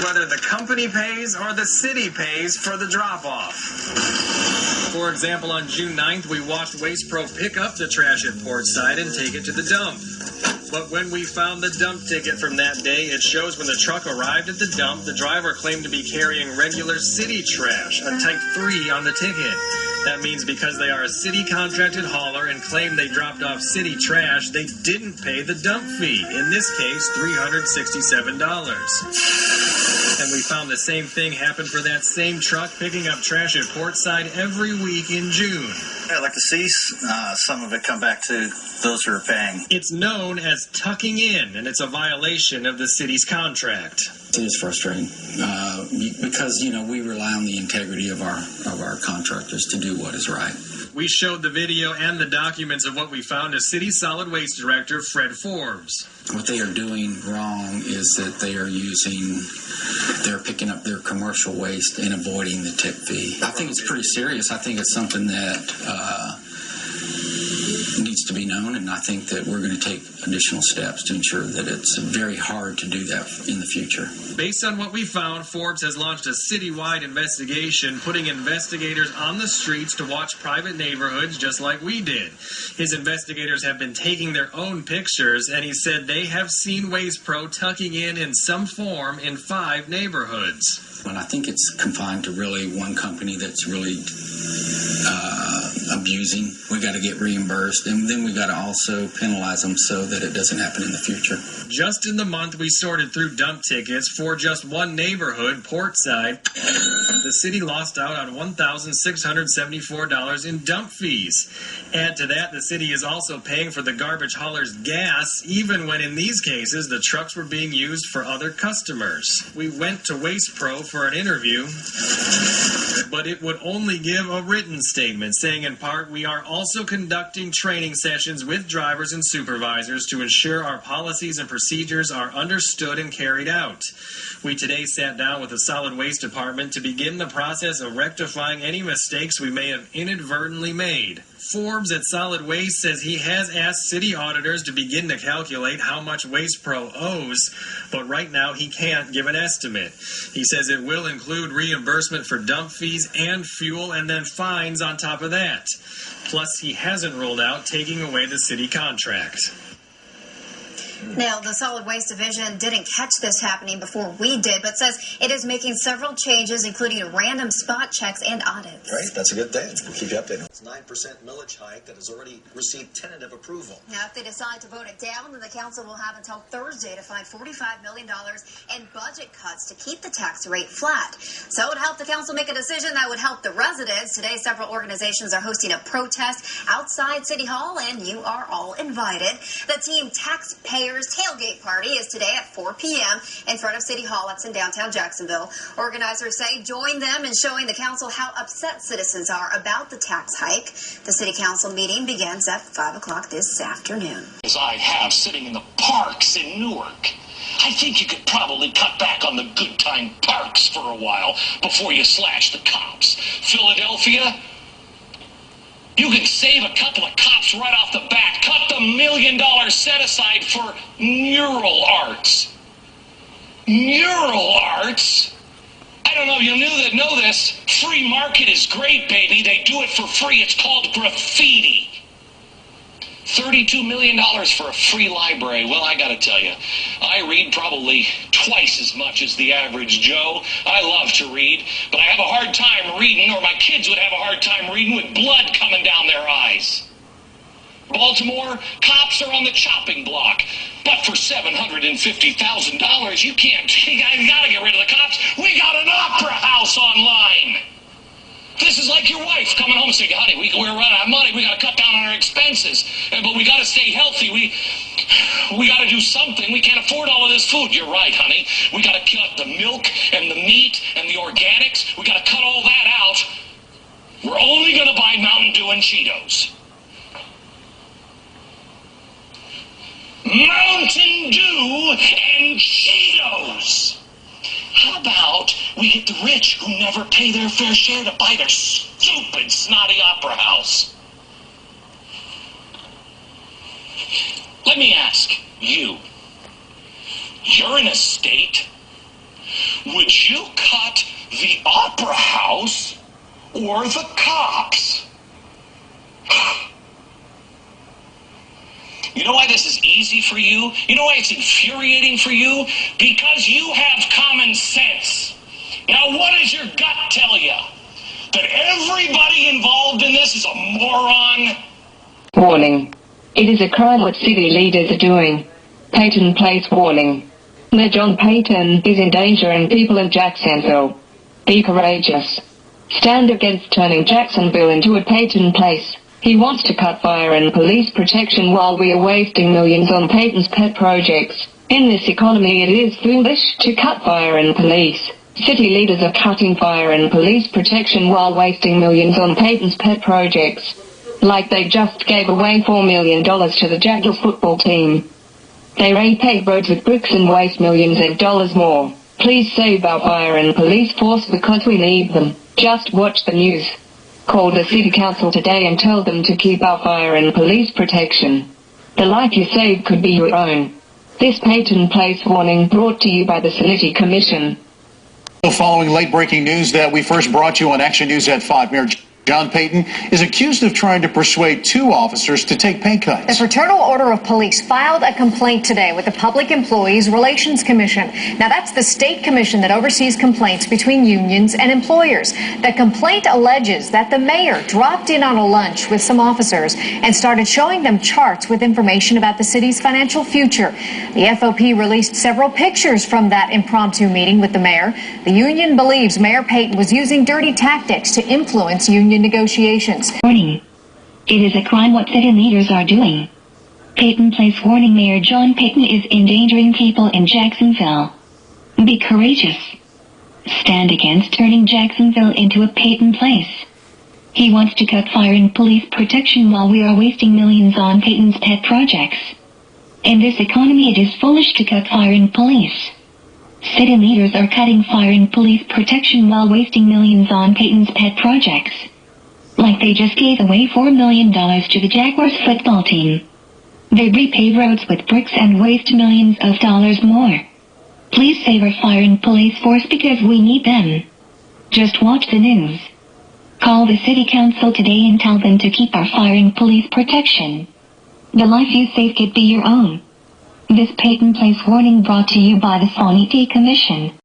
whether the company pays or the city pays for the drop-off. For example, on June 9th, we watched Waste Pro pick up the trash at Portside and take it to the dump. But when we found the dump ticket from that day, it shows when the truck arrived at the dump, the driver claimed to be carrying regular city trash, a type 3 on the ticket. That means because they are a city contracted hauler and claim they dropped off city trash, they didn't pay the dump fee, in this case, $367. And we found the same thing happened for that same truck picking up trash at Portside every week in June. I'd like to see some of it come back to those who are paying. It's known as tucking in, and it's a violation of the city's contract. It is frustrating because, we rely on the integrity of our contractors to do what is right. We showed the video and the documents of what we found to City Solid Waste Director Fred Forbes. What they are doing wrong is that they're picking up their commercial waste and avoiding the tip fee. I think it's pretty serious. I think it's something that needs to be known, and I think that we're going to take additional steps to ensure that it's very hard to do that in the future. Based on what we found, Forbes has launched a citywide investigation, putting investigators on the streets to watch private neighborhoods just like we did. His investigators have been taking their own pictures, and he said they have seen Waste Pro tucking in some form in 5 neighborhoods. And I think it's confined to really one company that's really abusing. We got to get reimbursed, and then we got to also penalize them so that it doesn't happen in the future. Just in the month we sorted through dump tickets for just one neighborhood, Portside, the city lost out on $1,674 in dump fees. Add to that, the city is also paying for the garbage haulers' gas, even when in these cases the trucks were being used for other customers. We went to Waste Pro for an interview, but it would only give a written statement saying in part, we are also conducting training sessions with drivers and supervisors to ensure our policies and procedures are understood and carried out. We today sat down with the Solid Waste Department to begin the process of rectifying any mistakes we may have inadvertently made. Forbes at Solid Waste says he has asked city auditors to begin to calculate how much Waste Pro owes, but right now he can't give an estimate. He says it will include reimbursement for dump fees and fuel and then fines on top of that. Plus, he hasn't ruled out taking away the city contract. Now, the Solid Waste Division didn't catch this happening before we did, but says it is making several changes, including random spot checks and audits. Great, that's a good thing. We'll keep you updated. It's 9% millage hike that has already received tentative approval. Now, if they decide to vote it down, then the council will have until Thursday to find $45 million in budget cuts to keep the tax rate flat. So it would help the council make a decision that would help the residents. Today, several organizations are hosting a protest outside City Hall, and you are all invited. The Team Taxpayers Tailgate Party is today at 4 p.m. in front of City Hall. That's in downtown Jacksonville. Organizers say join them in showing the council how upset citizens are about the tax hike. The City Council meeting begins at 5 o'clock this afternoon. As I have sitting in the parks in Newark, I think you could probably cut back on the good time parks for a while before you slash the cops. Philadelphia, you can save a couple of cops right off the bat. Cut the $1 million set aside for mural arts. Mural arts? I don't know if you know this. Free market is great, baby. They do it for free. It's called graffiti. $32 million for a free library. Well, I gotta tell you, I read probably twice as much as the average Joe. I love to read, but I have a hard time reading, or my kids would have a hard time reading with blood coming down their eyes. Baltimore, cops are on the chopping block. But for $750,000, you gotta get rid of the cops. We got an opera house online. This is like your wife coming home and saying, honey, we're running out of money. We got to cut down on our expenses. But we got to stay healthy. We got to do something. We can't afford all of this food. You're right, honey. We got to cut the milk and the meat and the organics. We got to cut all that out. We're only going to buy Mountain Dew and Cheetos. Mountain Dew and Cheetos. How about we get the rich who never pay their fair share to buy their stupid, snotty opera house? Let me ask you. You're in a state with you cut the opera house or the cops? You know why this is easy for you? You know why it's infuriating for you? Because you have common sense. Now, what does your gut tell you? That everybody involved in this is a moron? Warning. It is a crime what city leaders are doing. Peyton Place warning. Mayor John Peyton is endangering people in Jacksonville. Be courageous. Stand against turning Jacksonville into a Peyton Place. He wants to cut fire and police protection while we are wasting millions on Peyton's pet projects. In this economy it is foolish to cut fire and police. City leaders are cutting fire and police protection while wasting millions on Peyton's pet projects. Like they just gave away $4 million to the Jaguars football team. They repave roads with bricks and waste millions of dollars more. Please save our fire and police force because we need them. Just watch the news. Call the City Council today and tell them to keep our fire and police protection. The life you save could be your own. This Peyton Place warning brought to you by the City Commission. Following late-breaking news that we first brought you on Action News at 5, Mayor John Peyton is accused of trying to persuade 2 officers to take pay cuts. The Fraternal Order of Police filed a complaint today with the Public Employees Relations Commission. Now, that's the state commission that oversees complaints between unions and employers. The complaint alleges that the mayor dropped in on a lunch with some officers and started showing them charts with information about the city's financial future. The FOP released several pictures from that impromptu meeting with the mayor. The union believes Mayor Peyton was using dirty tactics to influence union negotiations. Warning. It is a crime what city leaders are doing. Peyton Place warning Mayor John Peyton is endangering people in Jacksonville. Be courageous. Stand against turning Jacksonville into a Peyton Place. He wants to cut fire and police protection while we are wasting millions on Peyton's pet projects. In this economy it is foolish to cut fire and police. City leaders are cutting fire and police protection while wasting millions on Peyton's pet projects. Like they just gave away $4 million to the Jaguars football team. They repave roads with bricks and waste millions of dollars more. Please save our fire and police force because we need them. Just watch the news. Call the City Council today and tell them to keep our fire and police protection. The life you save could be your own. This Peyton Place warning brought to you by the City Commission.